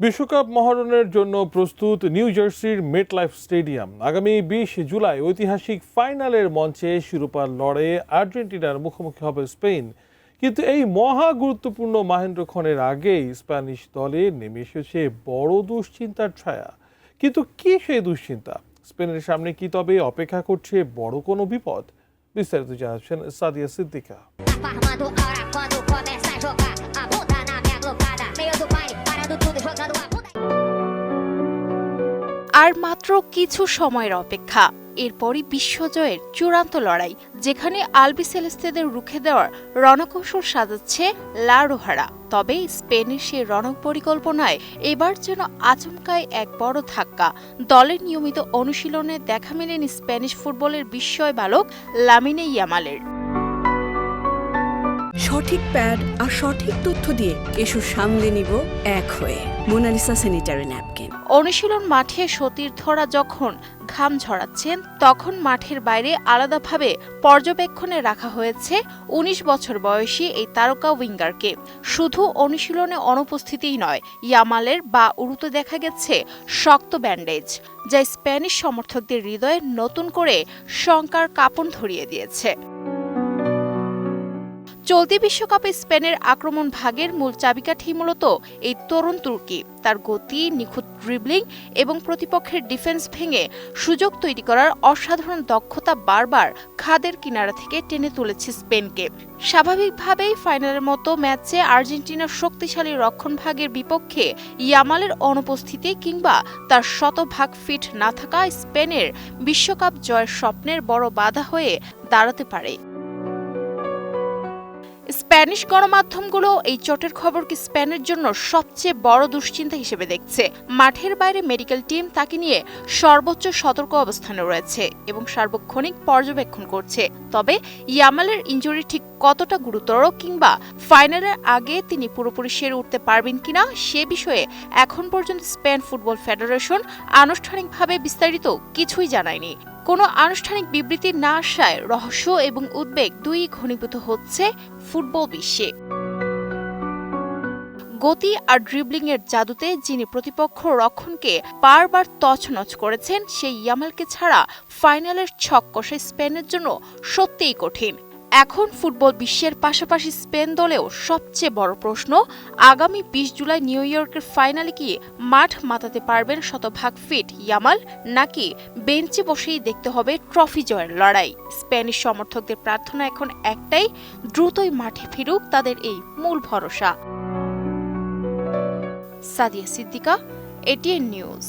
বিশ্বকাপ মহারণের জন্য প্রস্তুত নিউ জার্সির মেটলাইফ স্টেডিয়াম। আগামী ২০ জুলাই ঐতিহাসিক ফাইনালের মঞ্চে শিরোপার লড়াইয়ে আর্জেন্টিনার মুখোমুখি হবে স্পেন। কিন্তু এই মহা গুরুত্বপূর্ণ মহেন্দ্রক্ষণের আগেই স্প্যানিশ দলে নেমে এসেছে বড় দুশ্চিন্তার ছায়া। কিন্তু কি সেই দুশ্চিন্তা? স্পেনের সামনে কি তবে অপেক্ষা করছে বড় কোনো বিপদ? বিস্তারিত জানাচ্ছেন সাদিয়া সিদ্দিকা। আর মাত্র কিছু সময়ের অপেক্ষা, এরপরই বিশ্বজয়ের চূড়ান্ত লড়াই, যেখানে আলবিসেলেস্তেদের রুখে দেওয়ার রণকৌশল সাজাচ্ছে লা রোহারা। তবে স্পেনের সেই রণপরিকল্পনায় এবার যেন আচমকায় এক বড় ধাক্কা। দলের নিয়মিত অনুশীলনে দেখা মেলেনি স্প্যানিশ ফুটবলের বিস্ময় বালক লামিনে ইয়ামালের। সঠিক প্যাড আর সঠিক তথ্য দিয়ে এসব সামলে নিব এক হয়ে। Monalisa sanitary napkin. অনুশীলন মাঠে সতীর্থরা যখন ঘাম ঝরাচ্ছেন, তখন মাঠের বাইরে আলাদাভাবে পর্যবেক্ষণে রাখা হয়েছে ১৯ বছর বয়সী এই তারকা উইঙ্গারকে। শুধু অনুশীলনে অনুপস্থিতিই নয়, ইয়ামালের বা উরুতে দেখা গেছে শক্ত ব্যান্ডেজ, যা স্প্যানিশ সমর্থকদের হৃদয়ে নতুন করে শঙ্কার কাঁপন ধরিয়ে দিয়েছে। চলতি বিশ্বকাপে স্পেনের আক্রমণ ভাগের মূল চাবিকাঠি মূলত এই তরুণ তুর্কি। তার গতি, নিখুঁত ড্রিবলিং এবং প্রতিপক্ষের ডিফেন্স ভেঙে সুযোগ তৈরি করার অসাধারণ দক্ষতা বারবার খাদের কিনারা থেকে টেনে তুলেছে স্পেনকে। স্বাভাবিকভাবেই ফাইনালের মতো ম্যাচে আর্জেন্টিনার শক্তিশালী রক্ষণভাগের বিপক্ষে ইয়ামালের অনুপস্থিতি কিংবা তার শতভাগ ফিট না থাকা স্পেনের বিশ্বকাপ জয়ের স্বপ্নের বড় বাধা হয়ে দাঁড়াতে পারে। স্প্যানিশ গণমাধ্যমগুলো এই চোটের খবরকে স্পেনের জন্য সবচেয়ে বড় দুশ্চিন্তা হিসেবে দেখছে। মাঠের বাইরে মেডিকেল টিম তাকে নিয়ে সর্বোচ্চ সতর্ক অবস্থানে রয়েছে এবং সার্বক্ষণিক পর্যবেক্ষণ করছে। তবে ইয়ামালের ইনজুরি ঠিক কতটা গুরুতর কিংবা ফাইনালের আগে তিনি পুরোপুরি সেরে উঠতে পারবেন কিনা সে বিষয়ে এখন পর্যন্ত স্পেন ফুটবল ফেডারেশন আনুষ্ঠানিকভাবে বিস্তারিত কিছুই জানায়নি। কোনো আনুষ্ঠানিক বিবৃতি না আসায় রহস্য এবং উদ্বেগ দুই ঘনীভূত হচ্ছে ফুটবল বিশ্বে। গতি আর ড্রিবলিং এর জাদুতে যিনি প্রতিপক্ষ রক্ষণকে বারবার তছনছ করেছেন, সেই ইয়ামালকে ছাড়া ফাইনালের ছক কষে স্পেনের জন্য সত্যিই কঠিন। এখন ফুটবল বিশ্বের পাশাপাশি স্পেন দলেও সবচেয়ে বড় প্রশ্ন, আগামী ২০ জুলাই নিউ ইয়র্কের ফাইনালে কি মাঠ মাতাতে পারবেন শতভাগ ফিট ইয়ামাল, নাকি বেঞ্চে বসেই দেখতে হবে ট্রফি জয়ের লড়াই? স্প্যানিশ সমর্থকদের প্রার্থনা এখন একটাই, দ্রুতই মাঠে ফিরুক তাদের এই মূল ভরসা। Sadia Siddika, ATN news.